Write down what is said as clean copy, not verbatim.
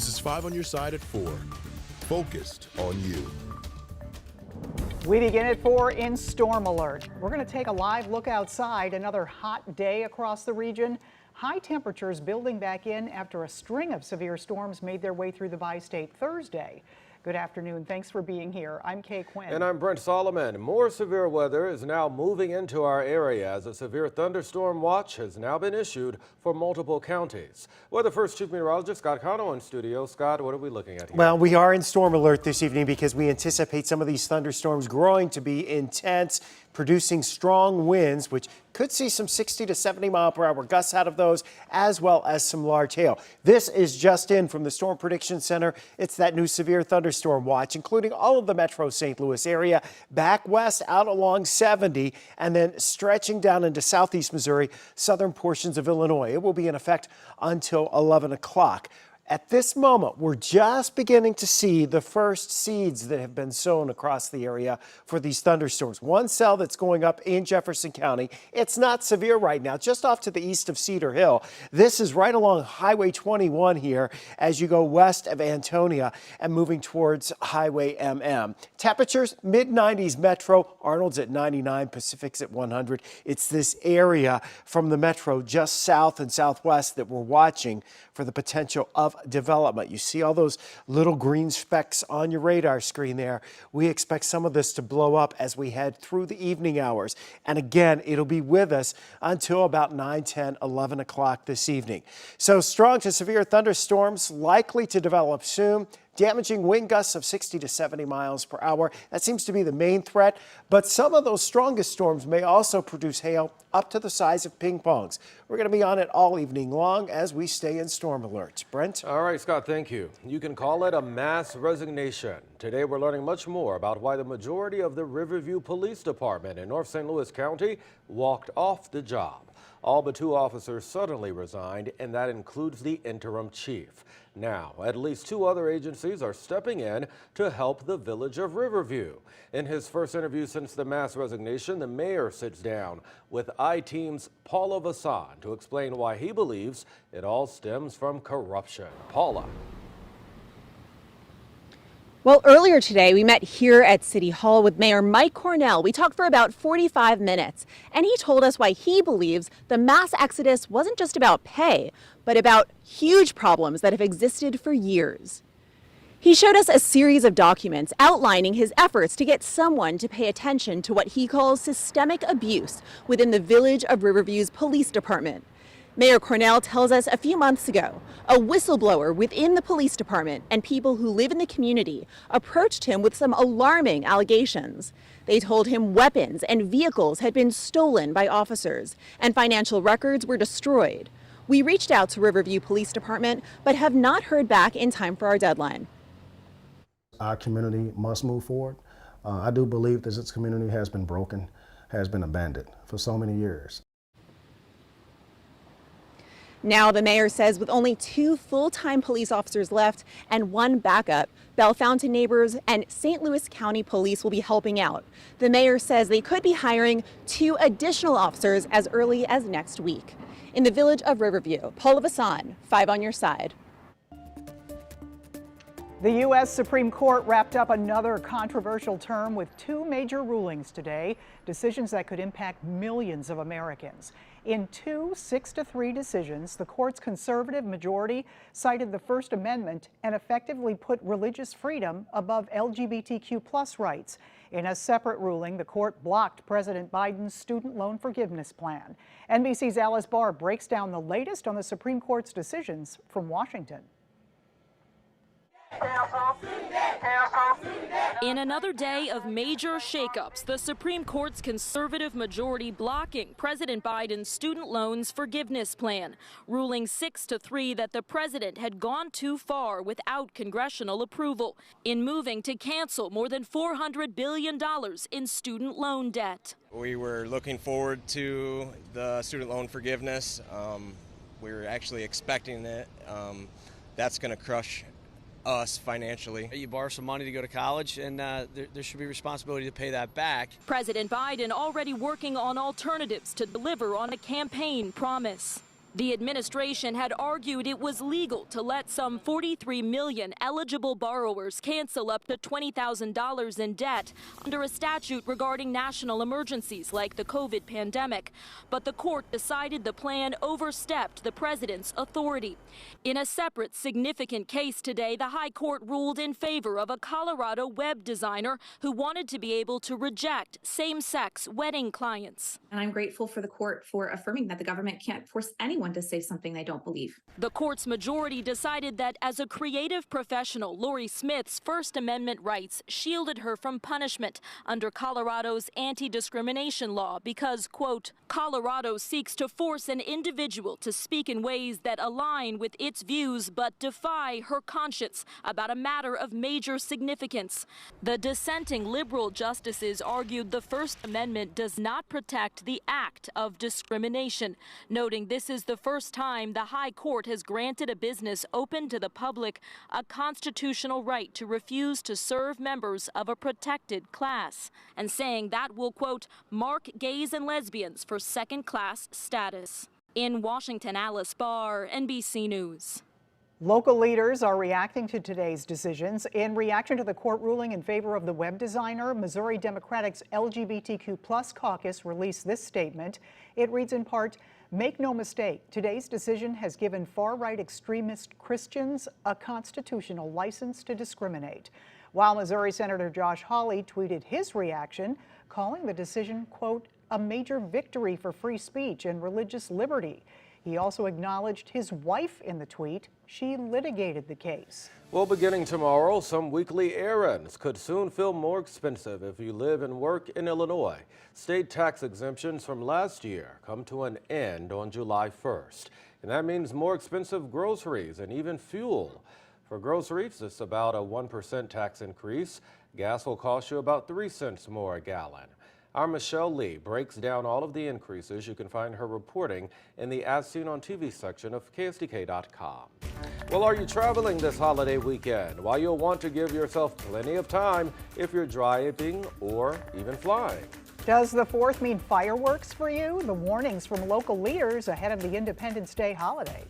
This is 5 on your side at 4. Focused on you. We begin at 4 in storm alert. We're going to take a live look outside. Another hot day across the region. High temperatures building back in after a string of severe storms made their way through the bi-state Thursday. Good afternoon. Thanks for being here. I'm Kay Quinn. And I'm Brent Solomon. More severe weather is now moving into our area as a severe thunderstorm watch has now been issued for multiple counties. Weather First Chief Meteorologist Scott Cano in studio. Scott, what are we looking at here? Well, we are in storm alert this evening because we anticipate some of these thunderstorms growing to be intense, producing strong winds, which could see some 60 to 70 mile per hour gusts out of those, as well as some large hail. This is just in from the Storm Prediction Center. It's that new severe thunderstorm watch, including all of the metro St. Louis area, back west out along 70, and then stretching down into southeast Missouri, southern portions of Illinois. It will be in effect until 11 o'clock. At this moment, we're just beginning to see the first seeds that have been sown across the area for these thunderstorms. One cell that's going up in Jefferson County. It's not severe right now, just off to the east of Cedar Hill. This is right along Highway 21 here as you go west of Antonia and moving towards Highway MM. Temperatures, mid-90s metro. Arnold's at 99, Pacific's at 100. It's this area from the metro just south and southwest that we're watching for the potential of development. You see all those little green specks on your radar screen there. We expect some of this to blow up as we head through the evening hours. And again, it'll be with us until about 9, 10, 11 o'clock this evening. So strong to severe thunderstorms likely to develop soon. Damaging wind gusts of 60 to 70 miles per hour. That seems to be the main threat, but some of those strongest storms may also produce hail up to the size of ping pongs. We're going to be on it all evening long as we stay in storm alerts. Brent? All right, Scott, thank you. You can call it a mass resignation. Today, we're learning much more about why the majority of the Riverview Police Department in North St. Louis County walked off the job. All but 2 officers suddenly resigned, and that includes the interim chief. Now, at least 2 other agencies are stepping in to help the village of Riverview. In his first interview since the mass resignation, the mayor sits down with I-Team's Paula Vassan to explain why he believes it all stems from corruption. Paula. Well, earlier today, we met here at City Hall with Mayor Mike Cornell. We talked for about 45 minutes, and he told us why he believes the mass exodus wasn't just about pay, but about huge problems that have existed for years. He showed us a series of documents outlining his efforts to get someone to pay attention to what he calls systemic abuse within the village of Riverview's police department. Mayor Cornell tells us a few months ago, a whistleblower within the police department and people who live in the community approached him with some alarming allegations. They told him weapons and vehicles had been stolen by officers and financial records were destroyed. We reached out to Riverview Police Department, but have not heard back in time for our deadline. Our community must move forward. I do believe that this community has been broken, has been abandoned for so many years. Now, the mayor says with only 2 full-time police officers left and 1 backup, Bellefontaine neighbors and St. Louis County Police will be helping out. The mayor says they could be hiring 2 additional officers as early as next week. In the village of Riverview, Paula Vassan, 5 on your side. The U.S. Supreme Court wrapped up another controversial term with 2 major rulings today, decisions that could impact millions of Americans. In 2 6-3 decisions, the court's conservative majority cited the First Amendment and effectively put religious freedom above LGBTQ+ rights. In a separate ruling, the court blocked President Biden's student loan forgiveness plan. NBC's Alice Barr breaks down the latest on the Supreme Court's decisions from Washington. In another day of major shakeups, the Supreme Court's conservative majority blocking President Biden's student loans forgiveness plan, ruling 6-3 that the president had gone too far without congressional approval in moving to cancel more than $400 billion in student loan debt. We were looking forward to the student loan forgiveness. We were actually expecting it. That's going to crush us financially. You borrow some money to go to college, and there should be responsibility to pay that back. President Biden already working on alternatives to deliver on a campaign promise. The administration had argued it was legal to let some 43 million eligible borrowers cancel up to $20,000 in debt under a statute regarding national emergencies like the COVID pandemic. But the court decided the plan overstepped the president's authority. In a separate significant case today, the High Court ruled in favor of a Colorado web designer who wanted to be able to reject same-sex wedding clients. And I'm grateful for the court for affirming that the government can't force anyone to say something they don't believe. The court's majority decided that as a creative professional, Lori Smith's First Amendment rights shielded her from punishment under Colorado's anti-discrimination law because, quote, Colorado seeks to force an individual to speak in ways that align with its views but defy her conscience about a matter of major significance. The dissenting liberal justices argued the First Amendment does not protect the act of discrimination, noting this is the first time the High Court has granted a business open to the public a constitutional right to refuse to serve members of a protected class, and saying that will, quote, mark gays and lesbians for second-class status. In Washington, Alice Barr, NBC News. Local leaders are reacting to today's decisions. In reaction to the court ruling in favor of the web designer, Missouri Democratic's LGBTQ+ caucus released this statement. It reads in part, "Make no mistake, today's decision has given far-right extremist Christians a constitutional license to discriminate." While Missouri Senator Josh Hawley tweeted his reaction, calling the decision, quote, a major victory for free speech and religious liberty. He also acknowledged his wife in the tweet. She litigated the case. Well, beginning tomorrow, some weekly errands could soon feel more expensive if you live and work in Illinois. State tax exemptions from last year come to an end on July 1st. And that means more expensive groceries and even fuel. For groceries, it's about a 1% tax increase. Gas will cost you about 3 cents more a gallon. Our Michelle Lee breaks down all of the increases. You can find her reporting in the As Seen on TV section of KSDK.com. Well, are you traveling this holiday weekend? Well, you'll want to give yourself plenty of time if you're driving or even flying. Does the 4th mean fireworks for you? The warnings from local leaders ahead of the Independence Day holiday.